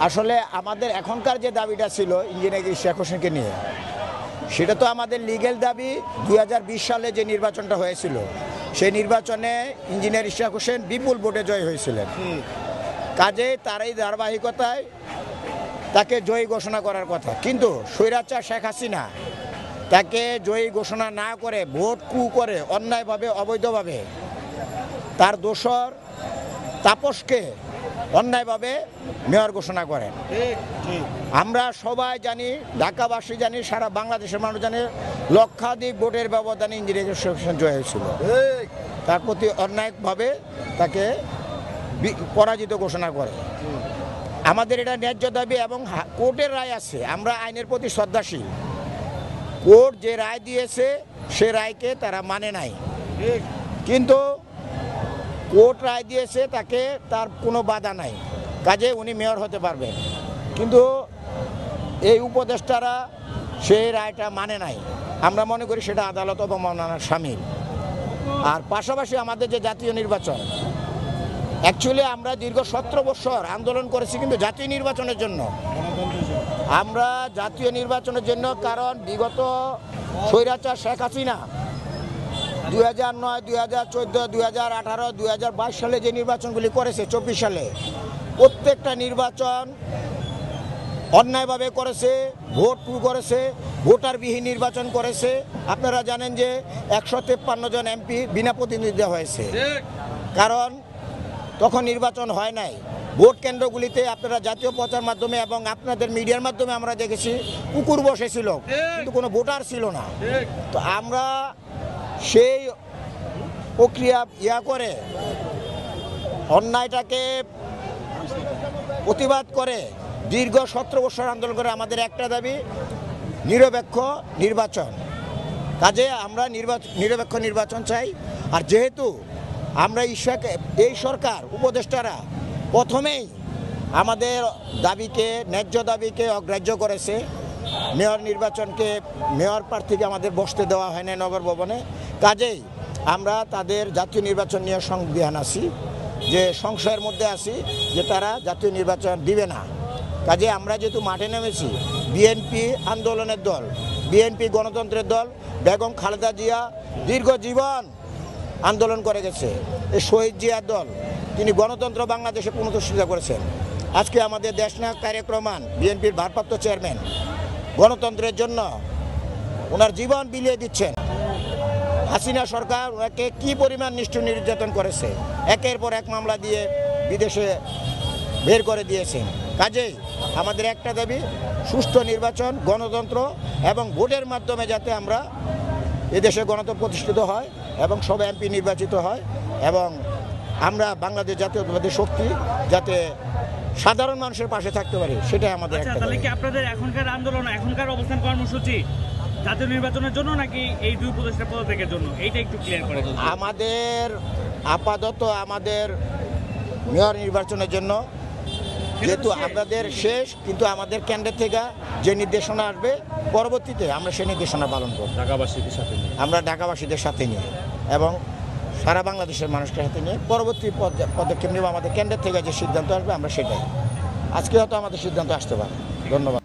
আসলে আমাদের এখনকার যে দাবিটা ছিল ইঞ্জিনিয়ার ইশরাক হোসেনকে নিয়ে, সেটা তো আমাদের লিগ্যাল দাবি। 2020 সালে যে নির্বাচনটা হয়েছিল, সেই নির্বাচনে ইঞ্জিনিয়ার ইশরাক হোসেন বিপুল ভোটে জয় হয়েছিলেন। কাজে তার এই ধারাবাহিকতায় তাকে জয়ী ঘোষণা করার কথা, কিন্তু স্বৈরাচার শেখ হাসিনা তাকে জয়ী ঘোষণা না করে ভোট কু করে অন্যায়ভাবে অবৈধভাবে তার দোসর তাপসকে অন্যায়ভাবে মেয়র ঘোষণা করেন। আমরা সবাই জানি, ঢাকাবাসী জানি, সারা বাংলাদেশের মানুষ জানে, লক্ষাধিক ভোটের ব্যবধানে ইঞ্জিনিয়ার ইশরাক হোসেন জয় হয়েছিল। তার প্রতি অন্যায়ভাবে তাকে পরাজিত ঘোষণা করে। আমাদের এটা ন্যায্য দাবি এবং কোর্টের রায় আছে, আমরা আইনের প্রতি শ্রদ্ধাশীল। কোর্ট যে রায় দিয়েছে সে রায়কে তারা মানে নাই, কিন্তু কোর্ট রায় দিয়েছে, তাকে তার কোনো বাধা নাই, কাজে উনি মেয়র হতে পারবেন। কিন্তু এই উপদেষ্টারা সেই রায়টা মানে নাই। আমরা মনে করি সেটা আদালত অবমাননার শামিল। আর পাশাপাশি আমাদের যে জাতীয় নির্বাচন, অ্যাকচুয়ালি আমরা দীর্ঘ 17 বছর আন্দোলন করেছি কিন্তু জাতীয় নির্বাচনের জন্য। আমরা জাতীয় নির্বাচনের জন্য, কারণ বিগত স্বৈরাচার শেখ হাসিনা 2009, 2014, 2018, 2022 সালে যে নির্বাচনগুলি করেছে, 24 সালে প্রত্যেকটা নির্বাচন অন্যায়ভাবে করেছে, ভোট করেছে, ভোটারবিহীন নির্বাচন করেছে। আপনারা জানেন যে 153 জন এমপি বিনা প্রতিনিধিত্ব হয়েছে, কারণ তখন নির্বাচন হয় নাই। ভোট কেন্দ্রগুলিতে আপনারা জাতীয় প্রচার মাধ্যমে এবং আপনাদের মিডিয়ার মাধ্যমে আমরা দেখেছি কুকুর বসেছিল, কিন্তু কোনো ভোটার ছিল না। তো আমরা সেই প্রক্রিয়া করে অন্যায়টাকে প্রতিবাদ করে দীর্ঘ 17 বছর আন্দোলন করে আমাদের একটা দাবি, নিরপেক্ষ নির্বাচন। কাজে আমরা নিরপেক্ষ নির্বাচন চাই। আর যেহেতু আমরা এই সরকার উপদেষ্টারা প্রথমেই আমাদের দাবিকে, ন্যায্য দাবিকে অগ্রাহ্য করেছে, মেয়র নির্বাচনকে, মেয়র প্রার্থীকে আমাদের বসতে দেওয়া হয় না নগর ভবনে। কাজেই আমরা তাদের জাতীয় নির্বাচন নিয়ে সংবিধান আছি, যে সংশয়ের মধ্যে আছি যে তারা জাতীয় নির্বাচন দিবে না। কাজে আমরা যেহেতু মাঠে নেমেছি, বিএনপি আন্দোলনের দল, বিএনপি গণতন্ত্রের দল, বেগম খালেদা জিয়া দীর্ঘজীবন আন্দোলন করে গেছে। এই শহীদ জিয়ার দল, তিনি গণতন্ত্র বাংলাদেশে পুনঃপ্রতিষ্ঠা করেছেন। আজকে আমাদের দেশনায়ক তারেক রহমান, বিএনপির ভারপ্রাপ্ত চেয়ারম্যান, গণতন্ত্রের জন্য ওনার জীবন বিলিয়ে দিচ্ছেন। হাসিনা সরকার ওনাকে কি পরিমাণ নিষ্ঠুর নির্যাতন করেছে, একের পর এক মামলা দিয়ে বিদেশে বের করে দিয়েছেন। কাজেই আমাদের একটা দাবি, সুষ্ঠু নির্বাচন, গণতন্ত্র এবং ভোটের মাধ্যমে যাতে আমরা এদেশে গণতন্ত্র প্রতিষ্ঠিত হয় এবং সব এমপি নির্বাচিত হয় এবং আমরা বাংলাদেশ জাতীয়তাবাদী শক্তি যাতে সাধারণ মানুষের পাশে থাকতে পারি, সেটাই আমাদের একটা দাবি। তাহলে কি আপনাদের এখনকার আন্দোলন, এখনকার অবস্থান কর্মসূচি জাতীয় নির্বাচনের জন্য নাকি এই দুই উপদেষ্টা পদত্যাগের জন্য, এইটা একটু ক্লিয়ার করে। আমাদের আপাতত আমাদের মেয়র নির্বাচনের জন্য, যেহেতু আপনাদের শেষ, কিন্তু আমাদের কেন্দ্রের থেকে যে নির্দেশনা আসবে পরবর্তীতে আমরা সেই নির্দেশনা পালন করব ঢাকাবাসীদের সাথে নিয়ে, আমরা ঢাকাবাসীদের সাথে নিয়ে এবং সারা বাংলাদেশের মানুষকে সাথে নিয়ে পরবর্তী পদক্ষেপ নেব। আমাদের কেন্দ্রের থেকে যে সিদ্ধান্ত আসবে আমরা সেটাই, আজকে হয়তো আমাদের সিদ্ধান্ত আসতে পারে। ধন্যবাদ।